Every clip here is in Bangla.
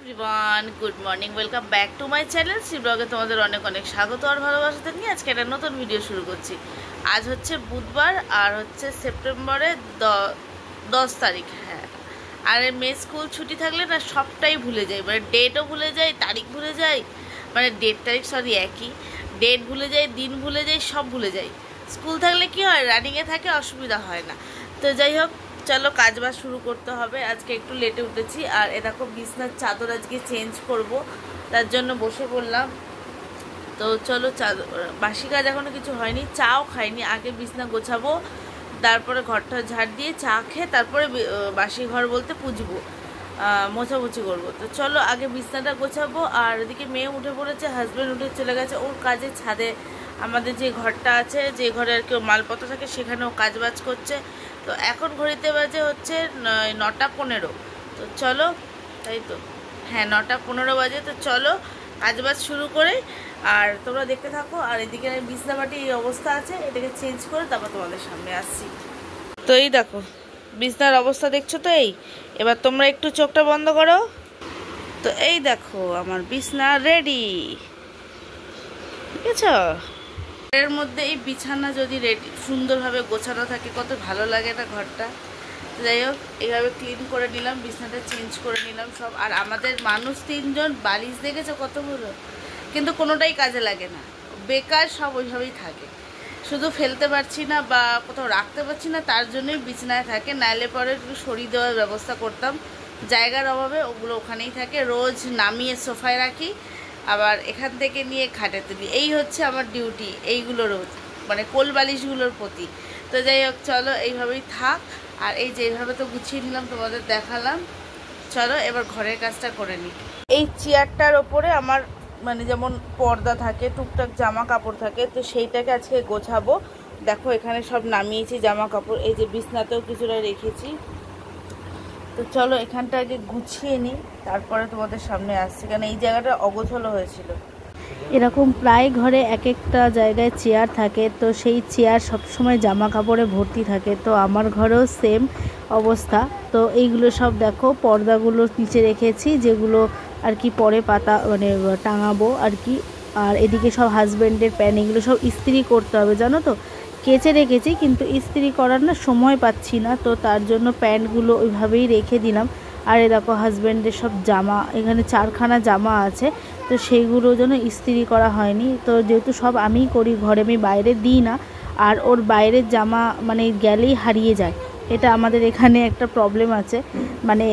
Everyone, good morning, welcome back to my channel Shri ব্লগে। তোমাদের অনেক অনেক স্বাগত আর ভালোবাসাতে নিয়ে আজকে একটা নতুন ভিডিও শুরু করছি। আজ হচ্ছে বুধবার আর হচ্ছে সেপ্টেম্বরের 10 তারিখ। হ্যাঁ, আর মেয়ে স্কুল ছুটি থাকলে না সবটাই ভুলে যাই, মানে ডেটও ভুলে যাই, তারিখ ভুলে যাই, মানে ডেট তারিখ সরি একই, ডেট ভুলে যাই, দিন ভুলে যাই, সব ভুলে যাই। স্কুল থাকলে কি হয়, রানিংয়ে থাকে, অসুবিধা হয় না। তো যাই হোক, চলো কাজবাজ শুরু করতে হবে। আজকে একটু লেটে উঠেছি আর এরকম বিছনার চাদর আজকে চেঞ্জ করব, তার জন্য বসে পড়লাম। তো চলো, বাসি কাজ এখনও কিছু হয়নি, চাও খাইনি, আগে বিছনা গোছাবো, তারপরে ঘরটা ঝাড় দিয়ে চা খেয়ে তারপরে বাসি ঘর বলতে পুজবো, মোছামুছি করবো। তো চলো আগে বিছনাটা গোছাবো। আর এদিকে মেয়ে উঠে পড়েছে, হাজব্যান্ড উঠে চলে গেছে ওর কাজে ছাদে। আমাদের যে ঘরটা আছে, যে ঘরে আর কি মালপত্র থাকে, সেখানেও কাজবাজ করছে। তো এখন ঘড়িতে বাজে হচ্ছে 9:15। তো চলো, তাই তো, হ্যাঁ 9:15 বাজে। তো চলো কাজবাজ শুরু করে, আর তোমরা দেখতে থাকো। আর এদিকে বিছনাবাটি এই অবস্থা আছে, এটাকে চেঞ্জ করে তারপর তোমাদের সামনে আসছি। তো এই দেখো বিছনার অবস্থা দেখছো তো, এবার তোমরা একটু চোখটা বন্ধ করো। তো এই দেখো আমার বিছনা রেডি, ঠিক আছে। এর মধ্যে এই বিছানা যদি রেডি সুন্দরভাবে গোছানো থাকে, কত ভালো লাগে না ঘরটা। যাই হোক, এইভাবে ক্লিন করে নিলাম, বিছানাটা চেঞ্জ করে নিলাম সব। আর আমাদের মানুষ 3 জন, বালিশ দেখেছো কতগুলো, কিন্তু কোনোটাই কাজে লাগে না, বেকার, সব ওইভাবেই থাকে। শুধু ফেলতে পারছি না বা কোথাও রাখতে পারছি না, তার জন্যই বিছানায় থাকে। নাইলে পরে একটু সরিয়ে দেওয়ার ব্যবস্থা করতাম, জায়গার অভাবে ওগুলো ওখানেই থাকে। রোজ নামিয়ে সোফায় রাখি, আবার এখান থেকে নিয়ে খাটে তুলি। এই হচ্ছে আমার ডিউটি, এইগুলো রোজ, মানে কোল বালিশগুলোর প্রতি। তো যাই হোক, চলো এইভাবেই থাক। আর এই যে এইভাবে তো গুছিয়ে নিলাম, তোমাদের দেখালাম। চলো এবার ঘরের কাজটা করে নিই। এই চেয়ারটার ওপরে আমার মানে যেমন পর্দা থাকে, টুকটাক জামা কাপড় থাকে, তো সেইটাকে আজকে গোছাবো। দেখো এখানে সব নামিয়েছি জামা কাপড়, এই যে বিছনাতেও কিছুটা রেখেছি। তো চলো এখানটা আগে গুছিয়ে নিই, তারপরে তোমাদের সামনে আসছি, কারণ এই জায়গাটা অগোছালো হয়েছিল। এরকম প্রায় ঘরে এক একটা জায়গায় চেয়ার থাকে, তো সেই চেয়ার সবসময় জামা কাপড়ে ভর্তি থাকে। তো আমার ঘরেও সেম অবস্থা। তো এইগুলো সব দেখো, পর্দাগুলো নিচে রেখেছি, যেগুলো আর কি পরে পাতা মানে টাঙাবো আর কি। আর এদিকে সব হাজব্যান্ডের প্যান্ট, এগুলো সব ইস্ত্রি করতে হবে জানো তো। কেচে রেখেছি, কিন্তু ইস্ত্রি করার না সময় পাচ্ছি না, তো তার জন্য প্যান্টগুলো ওইভাবেই রেখে দিলাম। আর এ দেখো হাজব্যান্ডের সব জামা, এখানে 4খানা জামা আছে, তো সেইগুলো যেন ইস্ত্রি করা হয়নি। তো যেহেতু সব আমিই করি ঘরে, আমি বাইরে দিই না। আর ওর বাইরের জামা মানে গেলেই হারিয়ে যায়, এটা আমাদের এখানে একটা প্রবলেম আছে। মানে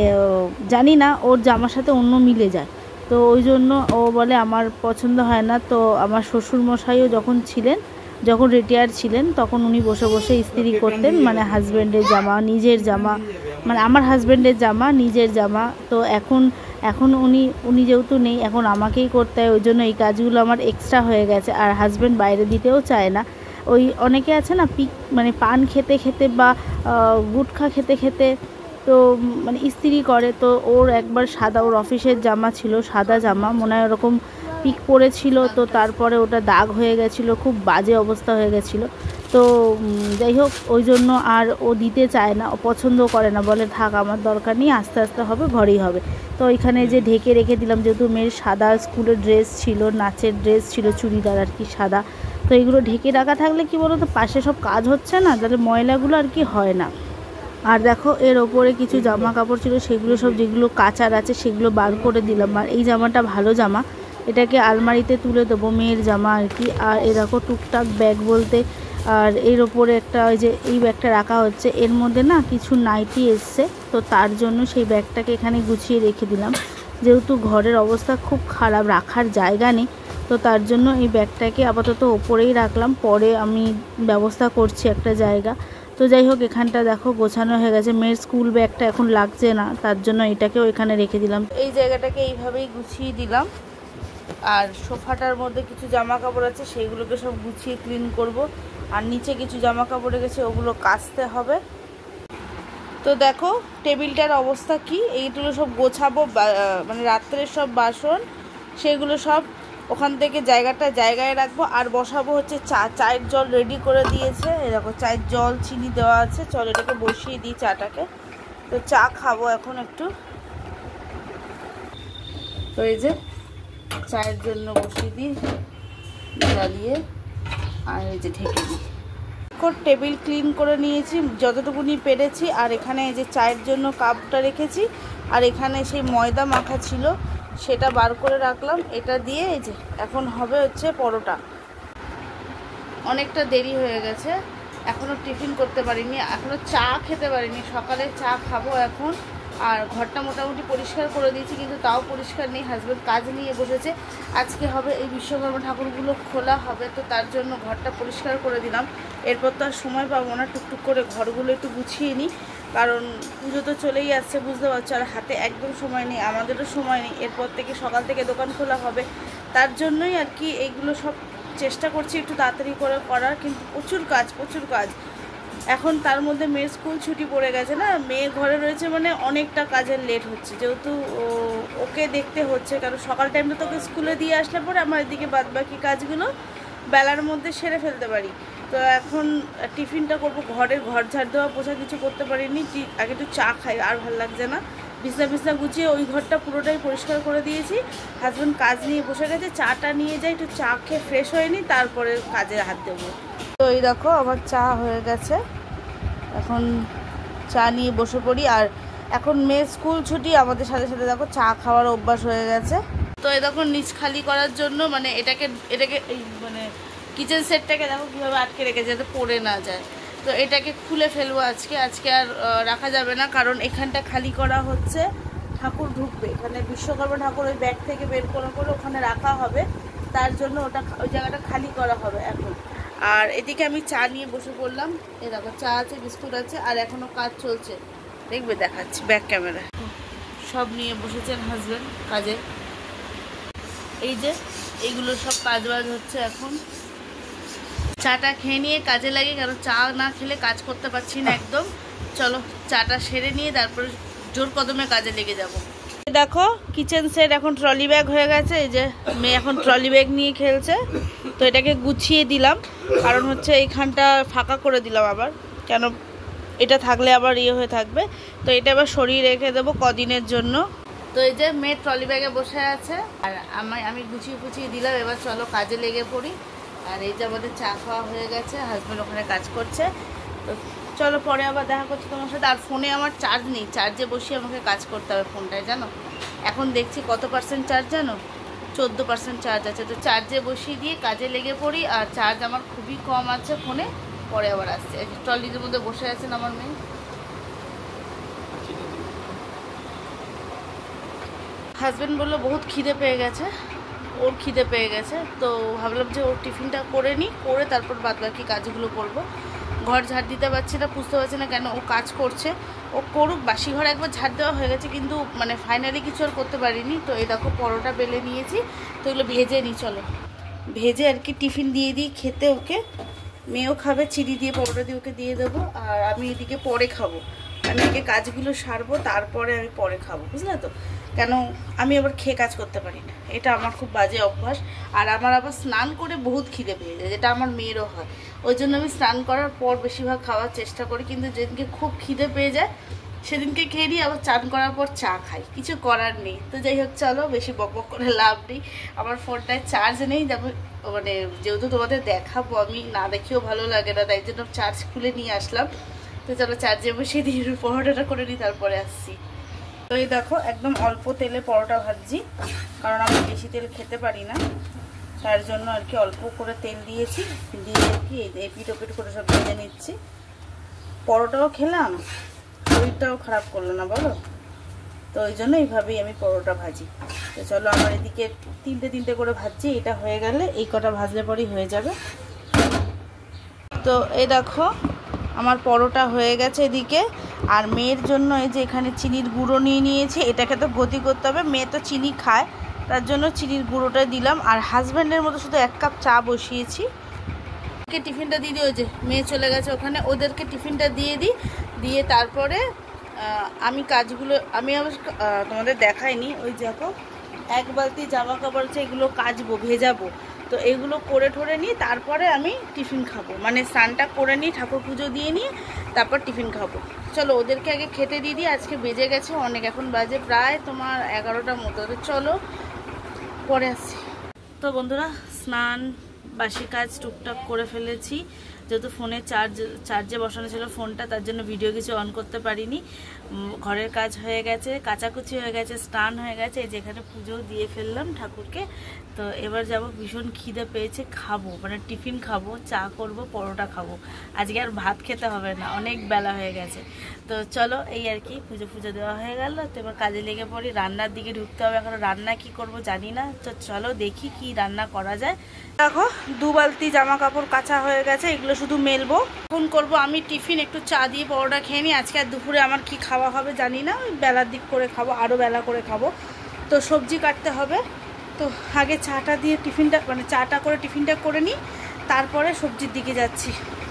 জানি না, ওর জামার সাথে অন্য মিলে যায়। তো ওই জন্য ও বলে আমার পছন্দ হয় না। তো আমার শ্বশুরমশাইও যখন রিটায়ার ছিলেন, তখন উনি বসে বসে ইস্ত্রি করতেন, মানে হাজব্যান্ডের জামা, নিজের জামা, মানে আমার হাজব্যান্ডের জামা, নিজের জামা। তো এখন উনি যেহেতু নেই, এখন আমাকেই করতে হয়, ওই জন্য এই কাজগুলো আমার এক্সট্রা হয়ে গেছে। আর হাজব্যান্ড বাইরে দিতেও চায় না। ওই অনেকে আছে না, মানে পান খেতে খেতে বা গুটখা খেতে খেতে তো মানে ইস্ত্রি করে। তো ওর একবার সাদা, ওর অফিসের জামা ছিল সাদা জামা, মনে হয় ওরকম পিক পড়েছিল, তো তারপরে ওটা দাগ হয়ে গেছিলো, খুব বাজে অবস্থা হয়ে গেছিলো। তো যাই হোক, ওই জন্য আর ও দিতে চায় না, ও পছন্দ করে না, বলে থাক আমার দরকার নেই, আস্তে আস্তে হবে, ঘরেই হবে। তো ওইখানে যে ঢেকে রেখে দিলাম, যেহেতু মেয়ের সাদা স্কুলের ড্রেস ছিল, নাচের ড্রেস ছিল, চুড়িদার আর কি সাদা। তো এইগুলো ঢেকে রাখা থাকলে কি বলো তো, পাশে সব কাজ হচ্ছে না, তাহলে ময়লাগুলো আর কি হয় না। আর দেখো এর ওপরে কিছু জামা কাপড় ছিল, সেগুলো সব যেগুলো কাচার আছে সেগুলো বার করে দিলাম। আর এই জামাটা ভালো জামা, এটাকে আলমারিতে তুলে দেবো, মেয়ের জামা আর কি। আর এ দেখো টুকটাক ব্যাগ বলতে, আর এর ওপরে একটা ওই যে এই ব্যাগটা রাখা হচ্ছে, এর মধ্যে না কিছু নাইটি এসছে, তো তার জন্য সেই ব্যাগটাকে এখানে গুছিয়ে রেখে দিলাম। যেহেতু ঘরের অবস্থা খুব খারাপ, রাখার জায়গা নেই, তো তার জন্য এই ব্যাগটাকে আপাতত ওপরেই রাখলাম, পরে আমি ব্যবস্থা করছি একটা জায়গা। তো যাই হোক, এখানটা দেখো গোছানো হয়ে গেছে। মেয়ের স্কুল ব্যাগটা এখন লাগছে না, তার জন্য এটাকেও এখানে রেখে দিলাম। এই জায়গাটাকে এইভাবেই গুছিয়ে দিলাম। আর সোফাটার মধ্যে কিছু জামা কাপড় আছে, সেইগুলোকে সব গুছিয়ে ক্লিন করব। আর নিচে কিছু জামা কাপড় রেখেছে, ওগুলো কাচতে হবে। তো দেখো টেবিলটার অবস্থা কি, এইগুলো সব গোছাবো, মানে রাত্রের সব বাসন সেগুলো সব ওখান থেকে জায়গায় রাখবো। আর বসাবো হচ্ছে চায়ের জল রেডি করে দিয়েছে, এই দেখো চায়ের জল, চিনি দেওয়া আছে। চল এটাকে বসিয়ে দিই চাটাকে। তো চা খাবো এখন একটু। তো এই যে চায়ের জন্য বসিয়ে দিই, জ্বালিয়ে আর এই যে ঢেকে দিই। টেবিল ক্লিন করে নিয়েছি যতটুকুনি পেরেছি, আর এখানে এই যে চায়ের জন্য কাপটা রেখেছি, আর এখানে সেই ময়দা মাখা ছিল সেটা বার করে রাখলাম। এটা দিয়ে এই যে এখন হবে হচ্ছে পরোটা। অনেকটা দেরি হয়ে গেছে, এখনও টিফিন করতে পারিনি, এখনও চা খেতে পারিনি। সকালে চা খাবো এখন। আর ঘরটা মোটামুটি পরিষ্কার করে দিয়েছি, কিন্তু তাও পরিষ্কার নেই। হাজব্যান্ড কাজ নিয়ে বসেছে। আজকে হবে এই বিশ্বকর্মা ঠাকুরগুলো খোলা হবে, তো তার জন্য ঘরটা পরিষ্কার করে দিলাম। এরপর তো আর সময় পাবো না, টুকটুক করে ঘরগুলো একটু গুছিয়ে নিই, কারণ পুজো তো চলেই আসছে, বুঝতে পারছো। আর হাতে একদম সময় নেই, আমাদেরও সময় নেই। এরপর থেকে সকাল থেকে দোকান খোলা হবে, তার জন্যই আর কি এইগুলো সব চেষ্টা করছি একটু তাড়াতাড়ি করে করার, কিন্তু প্রচুর কাজ। এখন তার মধ্যে মেয়ের স্কুল ছুটি পড়ে গেছে না, মেয়ে ঘরে রয়েছে, মানে অনেকটা কাজের লেট হচ্ছে, যেহেতু ওকে দেখতে হচ্ছে। কারণ সকাল টাইমটা তোকে স্কুলে দিয়ে আসলে পরে আমার এদিকে বাদবাকি কাজগুলো বেলার মধ্যে সেরে ফেলতে পারি। তো এখন টিফিনটা করবো, ঘর ঝাড় দেওয়া পোছা কিছু করতে পারিনি। আগে একটু চা খাই, আর ভালো লাগছে না। বিছনা গুছিয়ে ওই ঘরটা পুরোটাই পরিষ্কার করে দিয়েছি। হাজব্যান্ড কাজ নিয়ে বসে গেছে, চাটা নিয়ে যাই, একটু চা খেয়ে ফ্রেশ হয়ে নিই, তারপরে কাজে হাত দেবো। তো এই দেখো আমার চা হয়ে গেছে, এখন চা নিয়ে বসে পড়ি। আর এখন মেয়ের স্কুল ছুটি, আমাদের সাথে সাথে দেখো চা খাওয়ার অভ্যাস হয়ে গেছে। তো এই দেখো নিচ খালি করার জন্য মানে এটাকে এই মানে কিচেন সেটটাকে দেখো কীভাবে আটকে রেখেছে যাতে পড়ে না যায়। তো এটাকে খুলে ফেলবো আজকে আর রাখা যাবে না, কারণ এখানটা খালি করা হচ্ছে, ঠাকুর ঢুকবে এখানে। বিশ্বকর্মা ঠাকুর ওই ব্যাগ থেকে বের করে ওখানে রাখা হবে, তার জন্য ওই জায়গাটা খালি করা হবে এখন। আর এদিকে আমি চা নিয়ে বসে পড়লাম। এই দেখো চা আছে, বিস্কুট আছে, আর এখনও কাজ চলছে, দেখবে দেখাচ্ছি ব্যাক ক্যামেরা। সব নিয়ে বসেছেন হাজব্যান্ড কাজে। এই যে এইগুলো সব কাজবাজ হচ্ছে এখন। চাটা খেয়ে নিয়ে কাজে লাগে, কারণ চা না খেলে কাজ করতে পারছি না একদম। চলো চাটা সেরে নিয়ে তারপরে জোর কদমে কাজে লেগে যাব। দেখো কিচেন সেট এখন ট্রলি ব্যাগ হয়ে গেছে। এই যে মেয়ে এখন ট্রলি ব্যাগ নিয়ে খেলছে, তো এটাকে গুছিয়ে দিলাম, কারণ হচ্ছে এইখানটা ফাঁকা করে দিলাম আবার, কেন এটা থাকলে আবার হয়ে থাকবে। তো এটা আবার সরিয়ে রেখে দেবো কদিনের জন্য। তো এই যে মেয়ে ট্রলি ব্যাগে বসে আছে, আর আমি গুছিয়ে দিলাম। এবার চলো কাজে লেগে পড়ি। আর এই যে আমাদের চা খাওয়া হয়ে গেছে, হাজব্যান্ড ওখানে কাজ করছে। তো চলো পরে আবার দেখা করছি তোমার সাথে। আর ফোনে আমার চার্জ নেই, চার্জে বসিয়ে আমাকে কাজ করতে হবে ফোনটায়, জানো। এখন দেখছি কত পার্সেন্ট চার্জ জানো, 14% চার্জ আছে। তো চার্জে বসিয়ে দিয়ে কাজে লেগে পড়ি। আর চার্জ আমার খুবই কম আছে ফোনে, পরে আবার আসছে। ট্রলির মধ্যে বসে আছেন আমার মেয়ে। হাজব্যান্ড বললো বহুত খিদে পেয়ে গেছে, ওর খিদে পেয়ে গেছে, তো ভাবলাম যে ওর টিফিনটা করে নিই, করে তারপর বাদবাকি কাজগুলো করব। ঘর ঝাড় দিতে পারছি না, বুঝতে পারছি না কেন, ও কাজ করছে, ও করুক। বাসি ঘর একবার ঝাড় দেওয়া হয়ে গেছে, কিন্তু মানে ফাইনালি কিছু আর করতে পারিনি। তো এই দেখো পরোটা বেলে নিয়েছি, তো এগুলো ভেজে নিই, চলো ভেজে আর কি টিফিন দিয়ে দিই খেতে ওকে। মেয়েও খাবে, চিড়ি দিয়ে পরোটা দিয়ে ওকে দিয়ে দেবো, আর আমি এদিকে পরে খাবো। আমি আগে কাজগুলো সারবো, তারপরে আমি পরে খাবো, বুঝলে তো। কেন আমি আবার খেয়ে কাজ করতে পারি না, এটা আমার খুব বাজে অভ্যাস। আর আমার আবার স্নান করে বহুত খিদে পেয়ে যায়, যেটা আমার মেয়েরও হয়। ওই জন্য আমি স্নান করার পর বেশিরভাগ খাওয়ার চেষ্টা করি, কিন্তু যেদিনকে খুব খিদে পেয়ে যায় সেদিনকে খেয়ে নিই, আবার চান করার পর চা খাই, কিছু করার নেই। তো যাই হোক চলো, বেশি বকবক করে লাভ নেই। আমার ফোনটায় চার্জ নেই, মানে যেহেতু তোমাদের দেখাবো, আমি না দেখেও ভালো লাগে না, তাই জন্য চার্জ খুলে নিয়ে আসলাম। তো চলো চার্জে বসিয়ে দিয়ে পরোটাটা করে নিই, তারপরে আসছি। তো এই দেখো একদম অল্প তেলে পরোটা ভাজছি, কারণ আমি বেশি তেল খেতে পারি না, তার জন্য আর কি অল্প করে তেল দিয়েছি, দিয়ে আর কি এপিট ওপিট করে সব ভেজে নিচ্ছি। পরোটাও খেলাম, শরীরটাও খারাপ করলো না বলো, তো ওই জন্য এইভাবেই আমি পরোটা ভাজি। তো চলো আমার এদিকে তিনটে করে ভাজছি, এটা হয়ে গেলে এই কটা ভাজলে পরেই হয়ে যাবে। তো এই দেখো আমার পরোটা হয়ে গেছে এদিকে। আর মেয়ের জন্য এই যে এখানে চিনির গুঁড়ো নিয়ে নিয়েছি, এটাকে তো গতি করতে হবে, মেয়ে তো চিনি খায়, তার জন্য চিনির গুঁড়োটা দিলাম। আর হাজব্যান্ডের মতো শুধু 1 কাপ চা বসিয়েছি। টিফিনটা দিয়ে দিই, ওই যে মেয়ে চলে গেছে ওখানে, ওদেরকে টিফিনটা দিয়ে তারপরে আমি কাজগুলো আমি আবার তোমাদের দেখাইনি। ওই দেখো 1 বালতি জামা কাপড় আছে, এগুলো কাচবো, ভেজাবো। তো এগুলো করে ঠরে নিই, তারপরে আমি টিফিন খাবো, মানে স্নানটা করে নিই, ঠাকুর পুজো দিয়ে নিই, তারপর টিফিন খাবো। চলো ওদেরকে আগে খেতে দিয়ে দিই, আজকে বেজে গেছে অনেক, এখন বাজে প্রায় তোমার 11টার মতো। তো চলো পরে আসছি। তো বন্ধুরা, স্নান বাসি কাজ টুকটাক করে ফেলেছি, যেহেতু ফোনে চার্জে বসানো ছিল ফোনটা, তার জন্য ভিডিও কিছু অন করতে পারিনি। ঘরের কাজ হয়ে গেছে, কাচাকুচি হয়ে গেছে, স্নান হয়ে গেছে, এই যেখানে পুজো দিয়ে ফেললাম ঠাকুরকে। তো এবার যাব, ভীষণ খিদে পেয়েছে, খাবো মানে টিফিন খাবো, চা করব, পরোটা খাবো। আজকে আর ভাত খেতে হবে না, অনেক বেলা হয়ে গেছে। তো চলো, এই আর কি, পুজো দেওয়া হয়ে গেল। তো এবার কাজে লেগে পড়ি, রান্নার দিকে ঢুকতে হবে। এখন রান্না কি করব জানি না, তো চলো দেখি কি রান্না করা যায়। দেখো 2 বালতি জামা কাপড় কাঁচা হয়ে গেছে, এগুলো শুধু মেলবো। এখন করব আমি টিফিন, একটু চা দিয়ে পরোটা খেয়ে নিই। আজকে আর দুপুরে আমার কি খাওয়া হবে জানি না, ওই বেলার দিক করে খাবো, আরও বেলা করে খাবো। তো সবজি কাটতে হবে, তো আগে চাটা দিয়ে টিফিনটা মানে চাটা করে টিফিনটা করে নিই, তারপরে সবজির দিকে যাচ্ছি।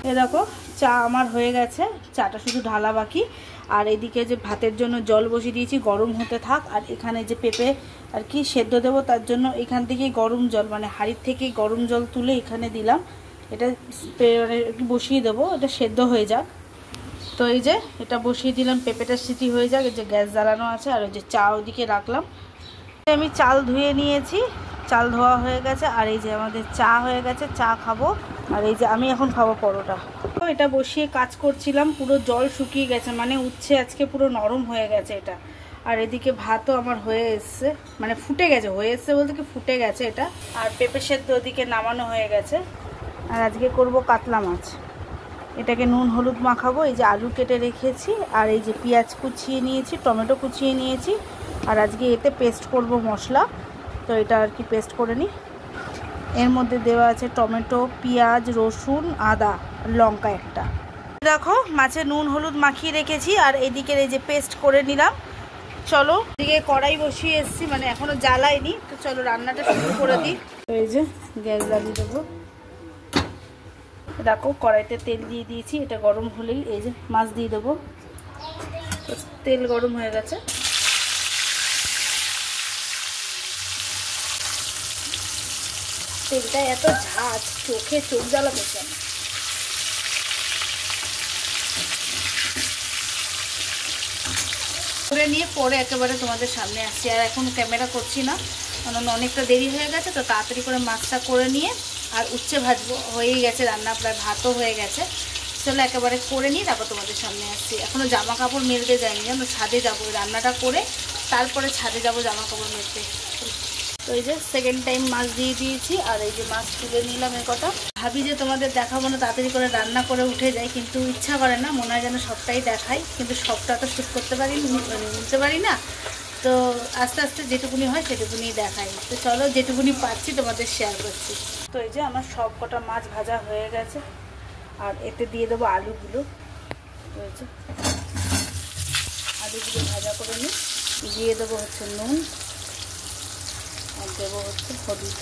এ দেখো চা আমার হয়ে গেছে, চাটা শুধু ঢালা বাকি। আর এদিকে যে ভাতের জন্য জল বসিয়ে দিয়েছি, গরম হতে থাক। আর এখানে যে পেঁপে আর কি সেদ্ধ দেবো, তার জন্য এখান থেকেই গরম জল মানে হাঁড়ির থেকেই গরম জল তুলে এখানে দিলাম। এটা মানে বসিয়ে দেবো, এটা সেদ্ধ হয়ে যাক। তো এই যে এটা বসিয়ে দিলাম, পেঁপেটা সিটি হয়ে যাক। এই যে গ্যাস জ্বালানো আছে, আর ওই যে চা ওদিকে রাখলাম। আমি চাল ধুয়ে নিয়েছি, চাল ধোয়া হয়ে গেছে। আর এই যে আমাদের চা হয়ে গেছে, চা খাবো। আর এই যে আমি এখন খাবো পরোটা। তো এটা বসিয়ে কাজ করছিলাম, পুরো জল শুকিয়ে গেছে, মানে উচ্ছে আজকে পুরো নরম হয়ে গেছে এটা। আর এদিকে ভাতও আমার হয়ে এসছে, মানে ফুটে গেছে, হয়ে এসছে বলতে কি ফুটে গেছে এটা। আর পেঁপে সেদ্ধ ওদিকে নামানো হয়ে গেছে। আর আজকে করব কাতলা মাছ, এটাকে নুন হলুদ মাখাবো। এই যে আলু কেটে রেখেছি, আর এই যে পেঁয়াজ কুচিয়ে নিয়েছি, টমেটো কুচিয়ে নিয়েছি। আর আজকে এতে পেস্ট করব মশলা, তো এটা আর কি পেস্ট করে নিই। এর মধ্যে দেওয়া আছে টমেটো, পেঁয়াজ, রসুন, আদা, লঙ্কা একটা। দেখো মাছে নুন হলুদ মাখিয়ে রেখেছি, আর এদিকে এই যে পেস্ট করে নিলাম। চলো, এদিকে কড়াই বসিয়ে এসেছি, মানে এখনো জ্বালাইনি। তো চলো রান্নাটা শুরু করে দিই। তো এই যে গ্যাস জ্বালিয়ে দেবো। দেখো কড়াইতে তেল দিয়ে দিয়েছি, এটা গরম হলেই এই যে মাছ দিয়ে দেবো। তেল গরম হয়ে গেছে। তেলটা এত ঝাঁজ, চোখে চোখ জ্বালা পেছে। করে নিয়ে পরে একেবারে তোমাদের সামনে আসছি। আর এখন ক্যামেরা করছি না, কারণ অনেকটা দেরি হয়ে গেছে। তো তাড়াতাড়ি করে মাছটা করে নিয়ে আর উচ্ছে ভাজবো, হয়েই গেছে রান্না, প্রায় ভাতও হয়ে গেছে। চলো একেবারে করে নিই, তারপর তোমাদের সামনে আসছি। এখনও জামা কাপড় মেলতে যাইনি, জানো, ছাদে যাবো রান্নাটা করে, তারপরে ছাদে যাবো জামা কাপড় মেলতে। তো এই যে সেকেন্ড টাইম মাছ দিয়ে দিয়েছি, আর এই যে মাছ তুলে নিলাম। এ কটা ভাবি যে তোমাদের দেখাবো না, তাড়াতাড়ি করে রান্না করে উঠে যায়, কিন্তু ইচ্ছা করে না, মনে হয় যেন সবটাই দেখাই, কিন্তু সবটা তো শ্যুট করতে পারি নিতে পারি না। তো আস্তে আস্তে যেটুকুনি হয় সেটুকুনি দেখাই। তো চলো যেটুকুনি পাচ্ছি তোমাদের শেয়ার করছি। তো এই যে আমার সব কটা মাছ ভাজা হয়ে গেছে, আর এতে দিয়ে দেবো আলুগুলো। তো এই যে আলুগুলো ভাজা করে নিই, দিয়ে দেবো হচ্ছে নুন, আর দেবো হচ্ছে হলুদ।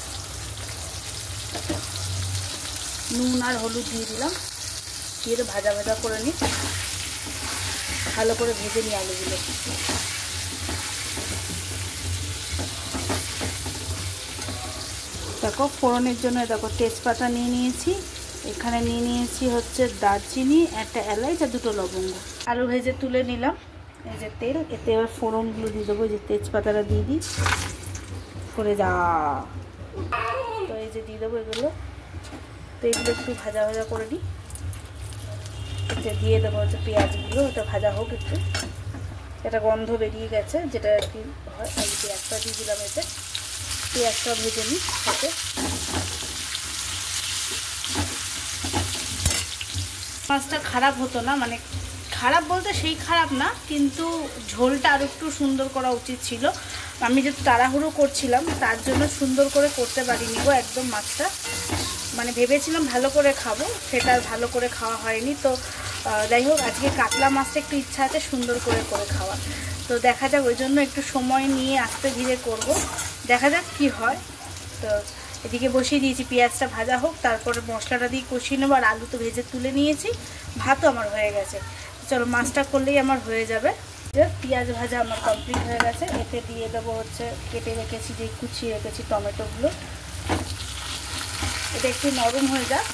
নুন আর হলুদ দিয়ে দিলাম, দিয়ে ভাজা ভাজা করে নিই, ভালো করে ভেজে নিই আলুগুলো। দেখো ফোড়নের জন্য দেখো তেজপাতা নিয়ে নিয়েছি, এখানে নিয়ে নিয়েছি হচ্ছে দারচিনি, একটা এলাচ আর 2টো লবঙ্গ। আলু ভেজে তুলে নিলাম। এই যে তেল, এতে এবার ফোড়নগুলো দিয়ে দেবো। যে তেজপাতাটা দিয়ে দিই, করে যা। তো এই যে দিয়ে দেবো এগুলো। তো এগুলো একটু ভাজা ভাজা করে নিই। এতে দিয়ে দেবো হচ্ছে পেঁয়াজগুলো, ওটা ভাজা হোক একটু, এটা গন্ধ বেরিয়ে গেছে যেটা আর কি হয়। আমি পেঁয়াজটা দিয়ে দিলাম, এতে পেঁয়াজটা ভেজে নিই সাথে। মাছটা খারাপ হতো না, মানে খারাপ বলতে সেই খারাপ না, কিন্তু ঝোলটা আরও একটু সুন্দর করা উচিত ছিল। আমি যেহেতু তাড়াহুড়ো করছিলাম, তার জন্য সুন্দর করে করতে পারিনি গো একদম মাছটা। মানে ভেবেছিলাম ভালো করে খাবো, সেটা ভালো করে খাওয়া হয়নি। তো যাই হোক, আজকে কাতলা মাছটা একটু ইচ্ছা আছে সুন্দর করে করে খাওয়া। তো দেখা যাক, ওই জন্য একটু সময় নিয়ে আস্তে ধীরে করব, দেখা যাক কি হয়। তো এদিকে বসিয়ে দিয়েছি, পেঁয়াজটা ভাজা হোক, তারপরে মশলাটা দিয়ে কষিয়ে নেবো। আর আলু তো ভেজে তুলে নিয়েছি, ভাতও আমার হয়ে গেছে। চলো মাছটা করলেই আমার হয়ে যাবে। পেঁয়াজ ভাজা আমার কমপ্লিট হয়ে গেছে। এতে দিয়ে দেবো হচ্ছে কেটে রেখেছি, যে কুচিয়ে রেখেছি টমেটোগুলো। এটা একটু নরম হয়ে যাক,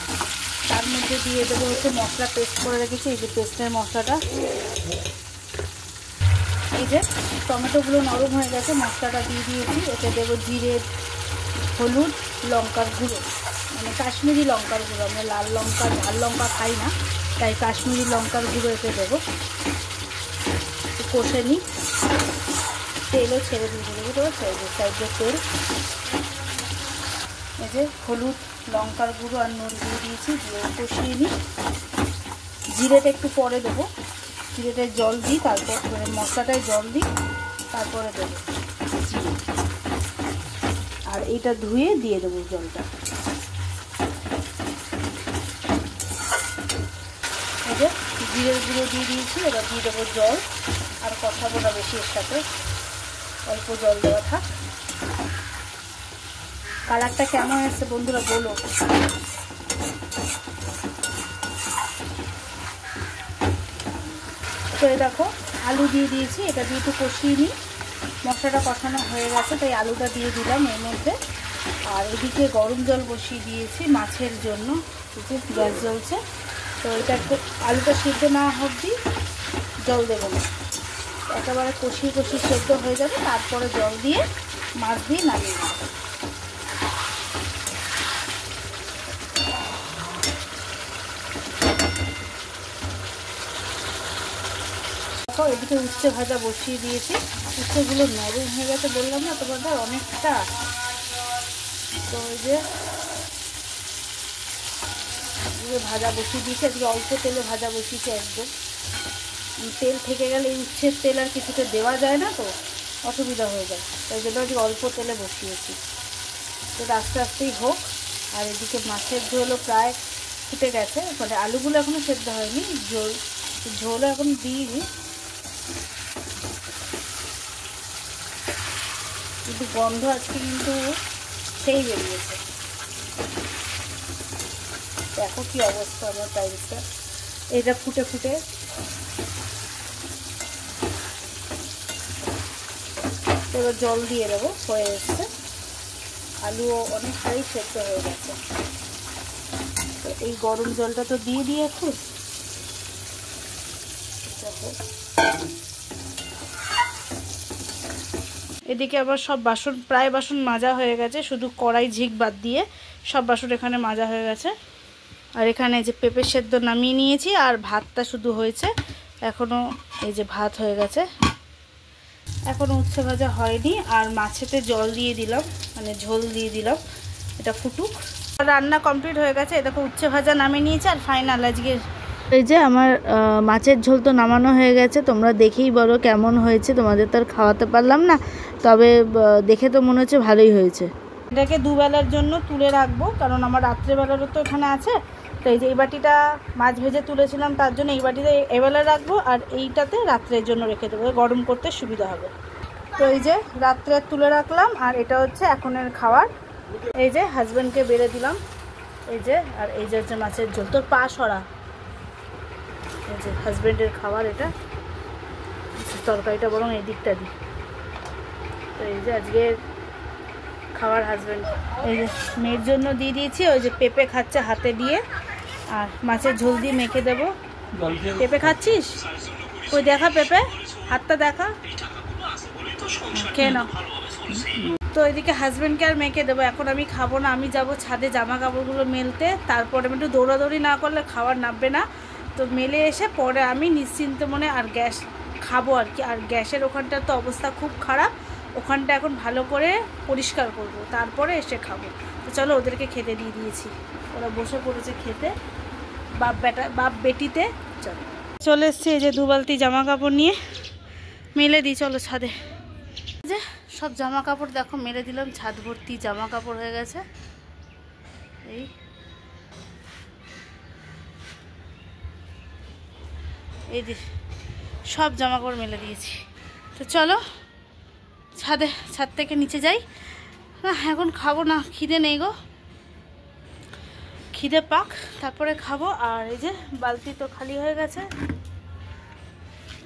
তার মধ্যে দিয়ে দেবো হচ্ছে মশলা পেস্ট করে রেখেছি, এই যে পেস্টের মশলাটা। এই যে টমেটোগুলো নরম হয়ে গেছে, মশলাটা দিয়ে দিয়েছি। এতে দেবো জিরে, হলুদ, লঙ্কার গুঁড়ো, মানে কাশ্মীরি লঙ্কার গুঁড়ো। আমরা লাল লঙ্কা, ঝাল লঙ্কা খাই না, তাই কাশ্মীরি লঙ্কার গুঁড়ো এতে দেবো। কষে নিই, তেলও ছেড়ে দিতে দেবো। ঠিক আছে, এই যে সাইডে তেল, এই যে হলুদ, লঙ্কার গুঁড়ো আর নুন দিয়ে দিয়েছি, দিয়ে কষিয়ে নিই। জিরেটা একটু পরে দেবো, জিরেটায় জল দিই, তারপর মশলাটায় জল দিই, তারপরে দেবো জিরে। আর এইটা ধুয়ে দিয়ে দেবো জলটা। এই যে জিরের গুঁড়ো দিয়ে দিয়েছি, এবার দিয়ে দেবো জল। আর কষাবো না বেশি, এর সাথে অল্প জল দেওয়া থাক। কালারটা কেমন এসেছে বন্ধুরা বলো। তো এই দেখো আলু দিয়ে দিয়েছি, এটা দিয়ে একটু কষিয়ে নিই। মশলাটা কষানো হয়ে গেছে, তাই আলুটা দিয়ে দিলাম এর মধ্যে। আর এদিকে গরম জল বসিয়ে দিয়েছি মাছের জন্য, গ্যাস জ্বলছে। তো এটা একটু আলুটা সিদ্ধ না অবধি জল দেবো না, একেবারে কষিয়ে কষিয়ে সেদ্ধ হয়ে যাবে, তারপরে জল দিয়ে মাছ দিয়ে নামিয়ে নেব। দেখো এদিকে উচ্ছে ভাজা বসিয়ে দিয়েছি। উচ্ছেগুলো নরম হয়ে গেছে বললাম না তোমাদের অনেকটা। তো ওই যে ভাজা বসিয়ে দিয়েছি, আজকে অল্প তেলে ভাজা বসিয়েছি একদম। তেল থেকে গেলে এই উচ্ছের তেল আর কিছুতে দেওয়া যায় না, তো অসুবিধা হয়ে যায়, তাই জন্য আজকে অল্প তেলে বসিয়েছি। তো আস্তে আস্তেই হোক। আর এদিকে মাছের ঝোলও প্রায় ফুটে গেছে, মানে আলুগুলো এখনও সেদ্ধ হয়নি, ঝোলও এখন দিইনি। কিন্তু গন্ধ আজকে কিন্তু সেই বেরিয়েছে। দেখো কি অবস্থা আমার টাইলসটা, এটা ফুটে ফুটে। এবার জল দিয়ে দেবো, হয়ে এসছে। আলুও অনেকটাই সেদ্ধ হয়ে গেছে। তো এই গরম জলটা তো দিয়ে দিই একটু। এদিকে আবার সব বাসন, প্রায় বাসন মাজা হয়ে গেছে, শুধু কড়াই ঝিক বাদ দিয়ে সব বাসন এখানে মাজা হয়ে গেছে। আর এখানে যে পেঁপে সেদ্ধ নামিয়ে নিয়েছি, আর ভাতটা শুধু হয়েছে এখনও। এই যে ভাত হয়ে গেছে, এখনও উচ্ছে ভাজা হয়নি। আর মাছেতে জল দিয়ে দিলাম, মানে ঝোল দিয়ে দিলাম, এটা ফুটুক। রান্না কমপ্লিট হয়ে গেছে। দেখো উচ্ছে ভাজা নামিয়ে নিয়েছে। আর ফাইনাল আজকে এই যে আমার মাছের ঝোল তো নামানো হয়ে গেছে। তোমরা দেখেই বলো কেমন হয়েছে, তোমাদের তো আর খাওয়াতে পারলাম না, তবে দেখে তো মনে হচ্ছে ভালোই হয়েছে। এটাকে দুবেলার জন্য তুলে রাখবো, কারণ আমার রাত্রেবেলারও তো এখানে আছে। তো এই যে এই বাটিটা মাছ ভেজে তুলেছিলাম, তার জন্য এই বাটিতে এবেলা রাখবো, আর এইটাতে রাত্রের জন্য রেখে দেবো, গরম করতে সুবিধা হবে। তো এই যে রাত্রে তুলে রাখলাম, আর এটা হচ্ছে এখনের খাবার। এই যে হাজব্যান্ডকে বেড়ে দিলাম, এই যে। আর এই যে হচ্ছে মাছের ঝোল, তোর পা সরা। এই যে হাজব্যান্ডের খাবার, এটা তরকারিটা বরং এই দিকটা দিই। তো এই যে আজকে খাবার হাজব্যান্ড, এই যে মেয়ের জন্য দিয়ে দিয়েছি। ওই যে পেঁপে খাচ্ছে হাতে দিয়ে, আর মাছের ঝোল দিয়ে মেখে দেবো। পেঁপে খাচ্ছিস? ওই দেখা পেঁপে, হাতটা দেখা, খেয়ে নাও। তো এদিকে হাজব্যান্ডকে আর মেখে দেবো, এখন আমি খাবো না। আমি যাব ছাদে জামা কাপড়গুলো মেলতে, তারপরে আমি একটু দৌড়াদৌড়ি না করলে খাবার নামবে না। তো মেলে এসে পরে আমি নিশ্চিন্তে মনে আর গ্যাস খাবো আর কি। আর গ্যাসের ওখানটার তো অবস্থা খুব খারাপ, ওখানটা এখন ভালো করে পরিষ্কার করব, তারপরে এসে খাবো। তো চলো ওদেরকে খেতে দিয়ে দিয়েছি, ওরা বসে পড়েছে খেতে, বাপ বেটিতে। চলে এসছি এই যে 2 বালতি জামা কাপড় নিয়ে, মেলে দিই চলো ছাদে। যে সব জামা কাপড় দেখো মেলে দিলাম, ছাদ ভর্তি জামা কাপড় হয়ে গেছে। এই যে সব জামা কাপড় মেলে দিয়েছি। তো চলো ছাদ থেকে নিচে যাই। না এখন খাবো না, খিদে নেই গো, খিদে পাক তারপরে খাবো। আর এই যে বালতি তো খালি হয়ে গেছে,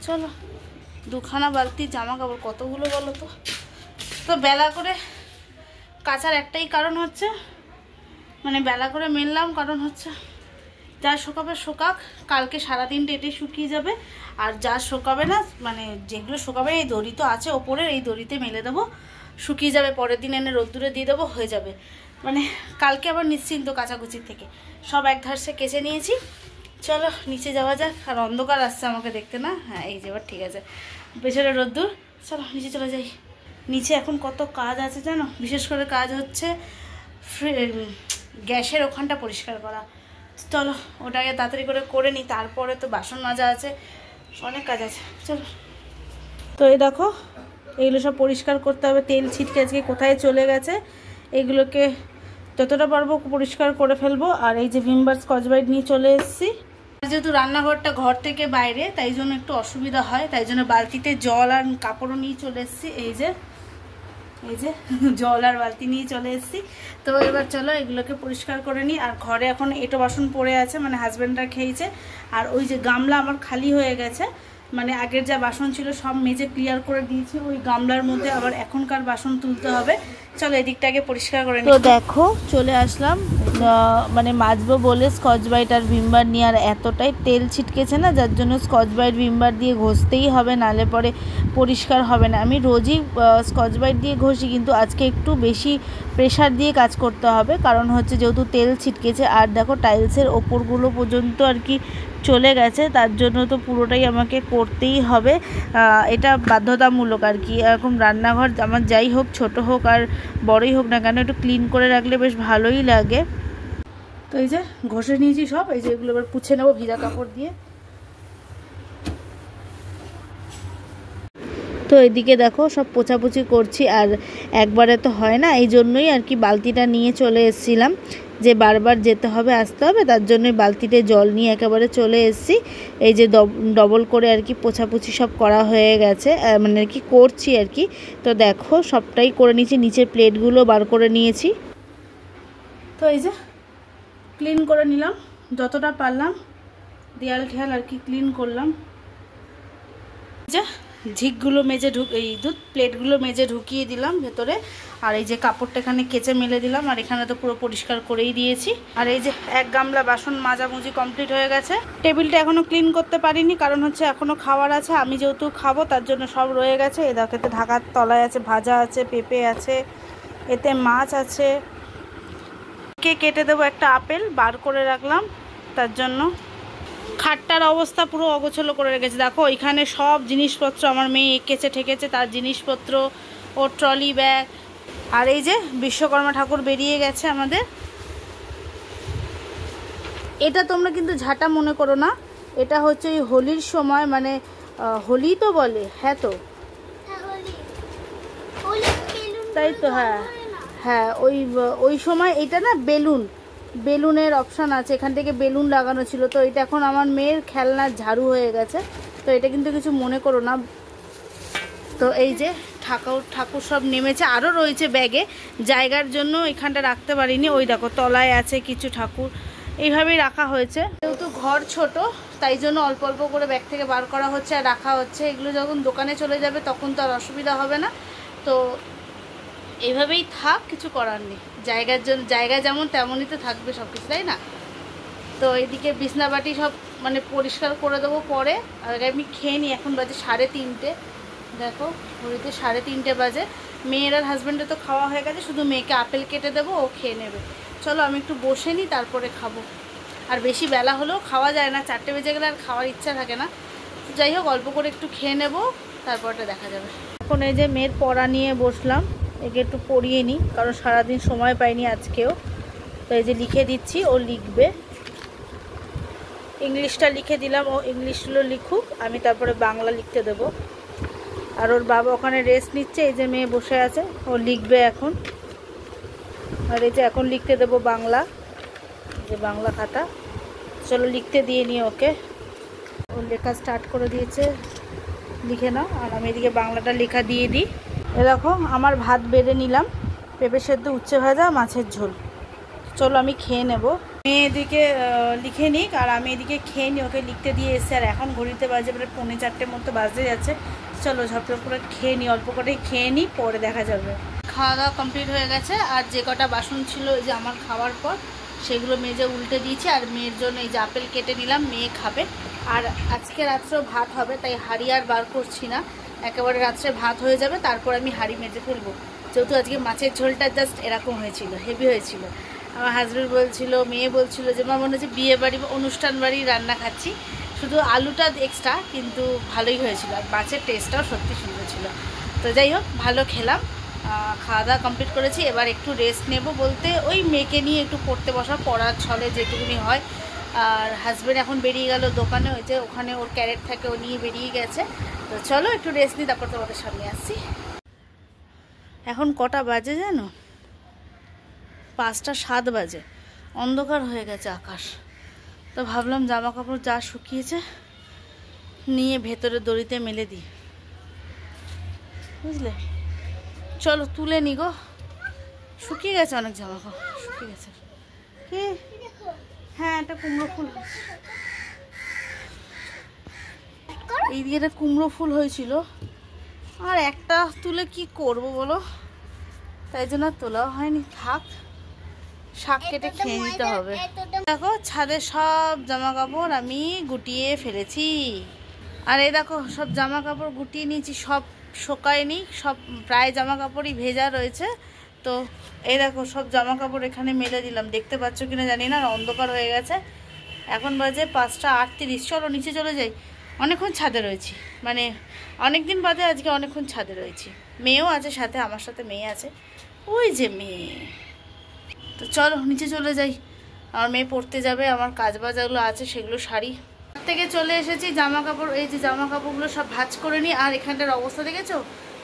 চলো 2খানা বালতি জামা কাপড়, কতগুলো বলো তো। তো বেলা করে কাচার একটাই কারণ হচ্ছে, মানে বেলা করে মেললাম কারণ হচ্ছে যা শোকাবে শোকাক, কালকে সারাদিন টেটে শুকিয়ে যাবে। আর যা শোকাবে না, মানে যেগুলো শোকাবে এই দড়ি তো আছে ওপরের, এই দড়িতে মেলে দেবো। শুকিয়ে যাবে, পরের দিন এনে রোদ্দুরে দিয়ে দেবো, হয়ে যাবে। মানে কালকে আবার নিশ্চিন্ত কাচাকুচির থেকে সব এক ধারসে কেচে নিয়েছি। চলো নিচে যাওয়া যাক। আর অন্ধকার আসছে আমাকে দেখতে না, হ্যাঁ এই যে এবার ঠিক আছে, পেছনে রোদ্দুর। চলো নিচে চলে যাই। নিচে এখন কত কাজ আছে জানো, বিশেষ করে কাজ হচ্ছে গ্যাসের ওখানটা পরিষ্কার করা। চলো ওটাকে তাড়াতাড়ি করে নিই, তারপরে তো বাসন মাজা আছে, অনেক কাজ আছে। চলো। তো এই দেখো এগুলো সব পরিষ্কার করতে হবে, তেল ছিটকে আজকে কোথায় চলে গেছে, এগুলোকে যতটা পারবো পরিষ্কার করে ফেলবো। আর এই যে ভিমবার স্কচ ব্রাইট নিয়ে চলে এসেছি। যেহেতু রান্নাঘরটা ঘর থেকে বাইরে, তাই জন্য একটু অসুবিধা হয়, তাই জন্য বালতিতে জল আর কাপড়ও নিয়ে চলে এসেছি। এই যে জল আর বালতি নিয়ে চলে এসেছি। তো এবার চলো এগুলোকে পরিষ্কার করে নিই। আর ঘরে এখন এঁটো বাসন পড়ে আছে, মানে হাজব্যান্ডরা খেয়েছে। আর ওই যে গামলা আমার খালি হয়ে গেছে, মানে আগের যা বাসন ছিল সব মেজে ক্লিয়ার করে দিয়েছি, ওই গামলার মধ্যে আবার এখনকার বাসন তুলতে হবে। চলো এদিকটাকে পরিষ্কার করে নিই। তো দেখো চলে আসলাম, মানে মাজবো বলে স্কচ ব্রাইট আর ভিমবার নিয়ে, আর এতটাই তেল ছিটকেছে না, যার জন্য স্কচ ব্রাইট ভিমবার দিয়ে ঘষতেই হবে, নালে পরে পরিষ্কার হবে না। আমি রোজই স্কচ ব্রাইট দিয়ে ঘষি, কিন্তু আজকে একটু বেশি প্রেশার দিয়ে কাজ করতে হবে, কারণ হচ্ছে যেহেতু তেল ছিটকেছে। আর দেখো টাইলসের ওপরগুলো পর্যন্ত আর কি চলে গেছে, তার জন্য তো পুরোটাই আমাকে করতেই হবে, এটা বাধ্যতামূলক আর কি। এরকম রান্নাঘর আমার যাই হোক, ছোট হোক আর বড়ই হোক না কেন, একটু ক্লিন করে রাখলে বেশ ভালোই লাগে। তো এই যে ঘষে নিয়েছি সব, এই যে এগুলো এবার পুছে নেবো ভিজা কাপড় দিয়ে। তো এদিকে দেখো সব পোছাপুছি করছি, আর একবারে তো হয় না, এই জন্যই আর কি বালতিটা নিয়ে চলে এসেছিলাম, যে বারবার যেতে হবে আসতে হবে, তার জন্যই বালতিতে জল নিয়ে একেবারে চলে এসেছি। এই যে ডবল করে আর কি পোছাপুছি সব করা হয়ে গেছে, মানে আর কি করছি আর কি। তো দেখো সবটাই করে নিয়েছি, নিচের প্লেটগুলো বার করে নিয়েছি। তো এই যে ক্লিন করে নিলাম যতটা পারলাম, দেয়াল ঠেয়াল আর কি ক্লিন করলাম। যে ঝিকগুলো মেজে এই প্লেটগুলো মেজে ঢুকিয়ে দিলাম ভেতরে। আর এই যে কাপড়টা এখানে কেচে মেলে দিলাম, আর এখানে তো পুরো পরিষ্কার করেই দিয়েছি। আর এই যে এক গামলা বাসন মাজামুজি কমপ্লিট হয়ে গেছে। টেবিলটা এখনও ক্লিন করতে পারিনি, কারণ হচ্ছে এখনও খাবার আছে, আমি যেহেতু খাবো তার জন্য সব রয়ে গেছে। এই দেখো এতে ঢাকার তলায় আছে ভাজা আছে, পেঁপে আছে, এতে মাছ আছে। কেটে দেবো একটা আপেল বার করে রাখলাম, তার জন্য। খাটটার অবস্থা পুরো অগোছলো করে রেখেছে, দেখো ওইখানে সব জিনিসপত্র আমার মেয়ে এঁকেছে ঠেকেছে, তার জিনিসপত্র, ওর ট্রলি ব্যাগ। আর এই যে বিশ্বকর্মা ঠাকুর বেরিয়ে গেছে আমাদের। এটা তোমরা কিন্তু ঝাঁটা মনে করো না, এটা হচ্ছে ওই হোলির সময়, মানে হোলি তো বলে, হ্যাঁ তো তাই তো, হ্যাঁ হ্যাঁ ওই সময় এটা না বেলুনের অপশান আছে, এখান থেকে বেলুন লাগানো ছিল। তো এটা এখন আমার মেয়ের খেলনার ঝাড়ু হয়ে গেছে, তো এটা কিন্তু কিছু মনে করো না। তো এই যে ঠাকুর সব নেমেছে, আরও রয়েছে ব্যাগে, জায়গার জন্য এখানটা রাখতে পারিনি। ওই দেখো তলায় আছে কিছু ঠাকুর, এইভাবেই রাখা হয়েছে। যেহেতু ঘর ছোট, তাই জন্য অল্প অল্প করে ব্যাগ থেকে বার করা হচ্ছে আর রাখা হচ্ছে। এগুলো যখন দোকানে চলে যাবে তখন তো আর অসুবিধা হবে না, তো এইভাবেই থাক, কিছু করার নেই। জায়গা যেমন তেমনই তো থাকবে সব কিছু, তাই না? তো এইদিকে বিছনাবাটি সব মানে পরিষ্কার করে দেবো পরে। আর আমি খেয়ে নিই, এখন বাজে 3:30, দেখো ঘড়িতে 3:30 বাজে। মেয়ের আর হাজব্যান্ডের তো খাওয়া হয়ে গেছে, শুধু মেয়েকে আপেল কেটে দেবো, ও খেয়ে নেবে। চলো আমি একটু বসে নিই, তারপরে খাবো। আর বেশি বেলা হলেও খাওয়া যায় না, 4টে বেজে গেলে আর খাওয়ার ইচ্ছা থাকে না। যাই হোক অল্প করে একটু খেয়ে নেবো, তারপরটা দেখা যাবে। এখন এই যে মেয়ের পড়া নিয়ে বসলাম, একে একটু পড়িয়ে নিই, কারণ সারাদিন সময় পাইনি আজকেও। তো এই যে লিখে দিচ্ছি, ও লিখবে। ইংলিশটা লিখে দিলাম, ও ইংলিশগুলো লিখুক, আমি তারপরে বাংলা লিখতে দেব। আর ওর বাবা ওখানে রেস্ট নিচ্ছে, এই যে মেয়ে বসে আছে, ও লিখবে এখন। আর এই যে এখন লিখতে দেব বাংলা, যে বাংলা খাতা। চলো লিখতে দিয়ে নিই ওকে। ও লেখা স্টার্ট করে দিয়েছে, লিখে নাও। আর আমি এদিকে বাংলাটা লেখা দিয়ে দিই। এ দেখো আমার ভাত বেড়ে নিলাম, পেঁপে সেদ্ধ, উচ্ছে ভাজা, মাছের ঝোল। চলো আমি খেয়ে নেব। মেয়ে এদিকে লিখে নিক আর আমি এদিকে খেয়ে নিই, ওকে লিখতে দিয়ে এসে। আর এখন ঘড়িতে বাজে প্রায় 3:45 মতো বাজতে যাচ্ছে। চলো ঝপঝপ করে খেয়ে নিই, অল্প করে খেয়ে নিই, পরে দেখা যাবে। খাওয়া দাওয়া কমপ্লিট হয়ে গেছে। আর যে কটা বাসন ছিল ওই যে আমার খাওয়ার পর, সেগুলো মেজে উল্টে দিয়েছি। আর মেয়ের জন্য এই যে আপেল কেটে নিলাম, মেয়ে খাবে। আর আজকে রাত্রেও ভাত হবে, তাই হাঁড়ি আর বার করছি না, একেবারে রাত্রে ভাত হয়ে যাবে, তারপর আমি হাঁড়ি মেজে ফেলবো। যেহেতু আজকে মাছের ঝোলটা জাস্ট এরকম হয়েছিল, হেভি হয়েছিল। আমার হাজব্যান্ড বলছিল, মেয়ে বলছিল যে মা মনে হচ্ছে বিয়ে বাড়ি বা অনুষ্ঠান বাড়ি রান্না খাচ্ছি, শুধু আলুটা এক্সট্রা, কিন্তু ভালোই হয়েছিল। আর মাছের টেস্টটাও সত্যি সুন্দর ছিল। তো যাই হোক, ভালো খেলাম, খাওয়া দাওয়া কমপ্লিট করেছি। এবার একটু রেস্ট নেব বলতে ওই মেয়েকে নিয়ে একটু পড়তে বসা, পড়ার ছলে যেটুকুনি হয়। আর হাজব্যান্ড এখন বেরিয়ে গেল দোকানে, ওই যে ওখানে ওর ক্যারেট থাকে, ও নিয়ে বেরিয়ে গেছে। তো চলো একটু রেস্ট নিই, তারপর তোমাদের সামনে আসছি। এখন কটা বাজে জানো? 5:07 বাজে, অন্ধকার হয়ে গেছে আকাশ। তো ভাবলাম জামা কাপড় যা শুকিয়েছে নিয়ে ভেতরে দড়িতে মেলে দিই, বুঝলে? চলো তুলে নি গো, শুকিয়ে গেছে অনেক জামা কাপড়, শুকিয়ে গেছে। কি? হ্যাঁ, একটা কুমড়ো ফুল, এই দিকে একটা কুমড়ো ফুল হয়েছিল, আর একটা তুলে কি করব বলো, তাই জন্য তোলাও হয়নি। থাক, শাক কেটে খেয়ে নিতে হবে। দেখো ছাদে সব জামা কাপড় আমি গুটিয়ে ফেলেছি। আর এই দেখো সব জামা কাপড় গুটিয়ে নিয়েছি, সব শোকায়নি, সব প্রায় জামা কাপড়ই ভেজা রয়েছে। তো এই দেখো সব জামা কাপড় এখানে মেলে দিলাম, দেখতে পাচ্ছ কিনা জানি না, অন্ধকার হয়ে গেছে। এখন বাজে 5:38। চলো নিচে চলে যাই, অনেকক্ষণ ছাদে রয়েছি, মানে অনেক দিন বাদে আজকে অনেকক্ষণ ছাদে রয়েছি। মেয়েও আছে সাথে, আমার সাথে মেয়ে আছে, ওই যে মেয়ে। তো চলো নিচে চলে যাই, আমার মেয়ে পড়তে যাবে, আমার কাজ বাজাগুলো আছে সেগুলো সারি। থেকে চলে এসেছি, জামা কাপড়, এই যে জামা কাপড়গুলো সব ভাঁজ করে নিই। আর এখানটার অবস্থা দেখেছো,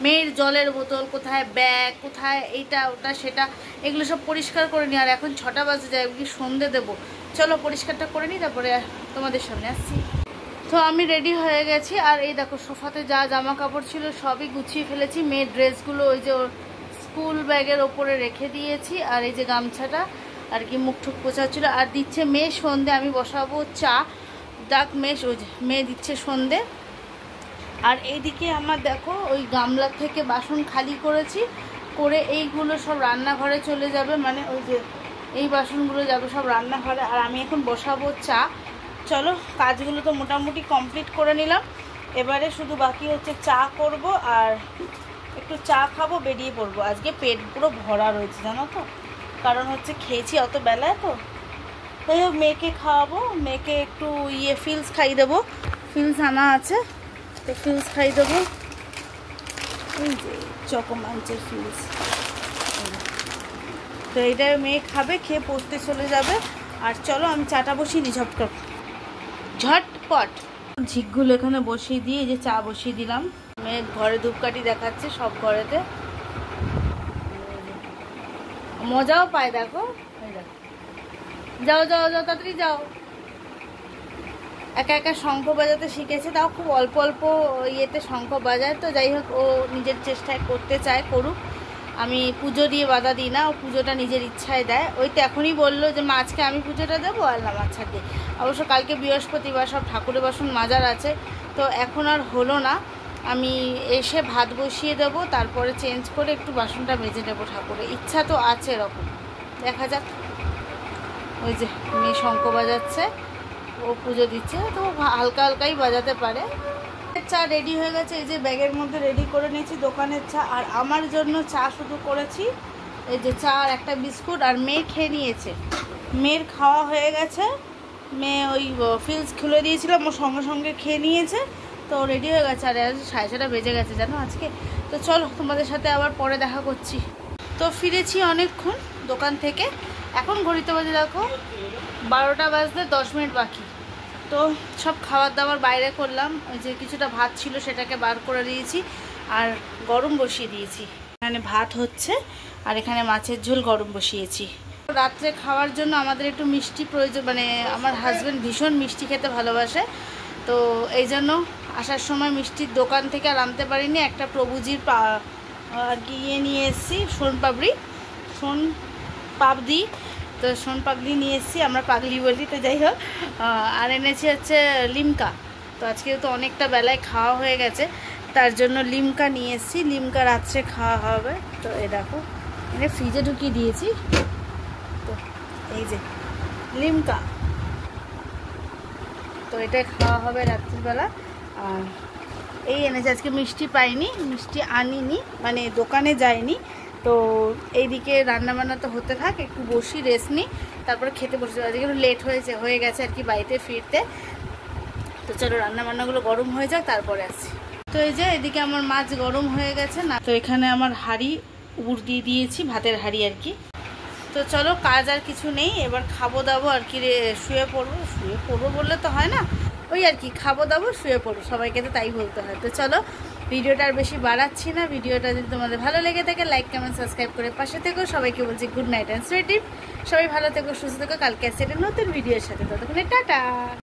মেয়ের জলের বোতল কোথায়, ব্যাগ কোথায়, এইটা ওটা সেটা, এগুলো সব পরিষ্কার করে নিই। আর এখন 6টা বাজে যায়, কি সন্ধে দেবো। চলো পরিষ্কারটা করে নিই, তারপরে তোমাদের সামনে আসছি। তো আমি রেডি হয়ে গেছি। আর এই দেখো সোফাতে যা জামা কাপড় ছিল সবই গুছিয়ে ফেলেছি। মেয়ের ড্রেসগুলো ওই যে ওর স্কুল ব্যাগের ওপরে রেখে দিয়েছি। আর এই যে গামছাটা আর কি মুখ ঠুক পোছা ছিল। আর দিচ্ছে মেয়ে সন্ধে, আমি বসাবো চা, ডাক মেয়ে, ওই যে মেয়ে দিচ্ছে সন্ধে। আর এইদিকে আমার দেখো ওই গামলা থেকে বাসন খালি করেছি, করে এইগুলো সব রান্নাঘরে চলে যাবে, মানে ওই যে এই বাসনগুলো যাবে সব রান্নাঘরে। আর আমি এখন বসাবো চা। চলো কাজগুলো তো মোটামুটি কমপ্লিট করে নিলাম, এবারে শুধু বাকি হচ্ছে চা করব আর একটু চা খাবো, বেরিয়ে পড়বো। আজকে পেট পুরো ভরা রয়েছে জানো তো, কারণ হচ্ছে খেয়েছি অত বেলায়। তো তাই হোক, মেয়েকে খাওয়াবো, মেয়েকে একটু ফিলস খাইয়ে দেবো, ফিলস আনা আছে, তো ফিলস খাইয়ে দেবো। এই যে চকোমাঞ্চের ফিলস, তো এইটা মেয়ে খাবে, খেয়ে পড়তে চলে যাবে। আর চলো আমি চাটা বসিয়ে দিই ঝটপট। ঝিকগুলো এখানে বসিয়ে দিয়ে এই যে চা বসিয়ে দিলাম। মেয়ে ঘরে ধূপকাঠি দেখাচ্ছে, সব ঘরেতে মজাও পায়। দেখো যাও যাও যাও, তাড়াতাড়ি যাও। একা একা শঙ্খ বাজাতে শিখেছে, তাও খুব অল্প অল্প ইয়েতে শঙ্খ বাজায়। তো যাই হোক, ও নিজের চেষ্টায় করতে চায়, করুক। আমি পুজো দিয়ে বাধা দিই না, ও পুজোটা নিজের ইচ্ছায় দেয়। ওই তো এখনই বললো যে মা আজকে আমি পুজোটা দেবো, আর না মাছ দিয়ে। অবশ্য কালকে বৃহস্পতিবার, সব ঠাকুরের বাসন মাজার আছে, তো এখন আর হলো না। আমি এসে ভাত বসিয়ে দেবো, তারপরে চেঞ্জ করে একটু বাসনটা মেজে নেবো ঠাকুরের। ইচ্ছা তো আছে এরকম, দেখা যাক। ওই যে মেয়ে শঙ্খ বাজাচ্ছে, ও পুজো দিচ্ছে, তো হালকা হালকাই বাজাতে পারে। চা রেডি হয়ে গেছে, এই যে ব্যাগের মধ্যে রেডি করে নিয়েছি দোকানের চা। আর আমার জন্য চা শুধু করেছি, এই যে চা আর একটা বিস্কুট। আর মেয়ে খেয়ে নিয়েছে, মেয়ের খাওয়া হয়ে গেছে। মেয়ে ওই ফিলস খুলে দিয়েছিলাম, ও সঙ্গে সঙ্গে খেয়ে নিয়েছে, তো রেডি হয়ে গেছে। আর 6:30 বেজে গেছে জানো আজকে। তো চলো তোমাদের সাথে আবার পরে দেখা করছি। তো ফিরেছি অনেকক্ষণ দোকান থেকে, এখন ঘড়িতে বাজে দেখো 12টা বাজতে 10 মিনিট বাকি। তো সব খাবার দাবার বাইরে করলাম, ওই যে কিছুটা ভাত ছিল সেটাকে বার করে দিয়েছি আর গরম বসিয়ে দিয়েছি। এখানে ভাত হচ্ছে আর এখানে মাছের ঝোল গরম বসিয়েছি। রাত্রে খাওয়ার জন্য আমাদের একটু মিষ্টি প্রয়োজন, মানে আমার হাজব্যান্ড ভীষণ মিষ্টি খেতে ভালোবাসে, তো এই জন্য আসার সময় মিষ্টির দোকান থেকে আর আনতে পারিনি। একটা প্রভুজির আর কি নিয়ে এসেছি, সোনপাপড়ি, তো সোনপাপড়ি নিয়ে এসেছি, আমরা পাগলি বলি, তো যাই হোক। আর এনেছি হচ্ছে লিমকা। তো আজকে তো অনেকটা বেলায় খাওয়া হয়ে গেছে, তার জন্য লিমকা নিয়ে এসেছি, লিমকা রাত্রে খাওয়া হবে। তো এই দেখো এনে ফ্রিজে ঢুকিয়ে দিয়েছি, তো এই যে লিমকা, তো এটা খাওয়া হবে রাত্রিবেলা। আর এই এনেছে, আজকে মিষ্টি পাইনি, মিষ্টি আনিনি, মানে দোকানে যায়নি, তো এইদিকে রান্নাবান্না তো হতে থাক, একটু বসি রেস্ট নিই, তারপরে খেতে বসে যাবো। আজকে একটু লেট হয়ে গেছে আর কি বাড়িতে ফিরতে। তো চলো রান্নাবান্নাগুলো গরম হয়ে যাক, তারপরে আসি। তো এই যে এদিকে আমার মাছ গরম হয়ে গেছে না, তো এখানে আমার হাঁড়ি উপর দিয়ে দিয়েছি, ভাতের হাঁড়ি আর কি। তো চলো কাজ আর কিছু নেই, এবার খাবো দাবো আর কি, শুয়ে পড়বো বললে তো হয় না, ওই আর কি খাবো দাবো শুয়ে পড়বো, সবাইকে তো তাই বলতে হয়। তো চলো ভিডিওটা আর বেশি বাড়াচ্ছি না, ভিডিওটা যদি তোমাদের ভালো লেগে থাকে লাইক কমেন্ট সাবস্ক্রাইব করে পাশে থেকো। সবাইকে বলছি good night and sweet dream. সবাই ভালো থেকো, সুস্থ থেকো, কালকে আসছে একটা নতুন ভিডিওর সাথে, ততক্ষণে টাটা।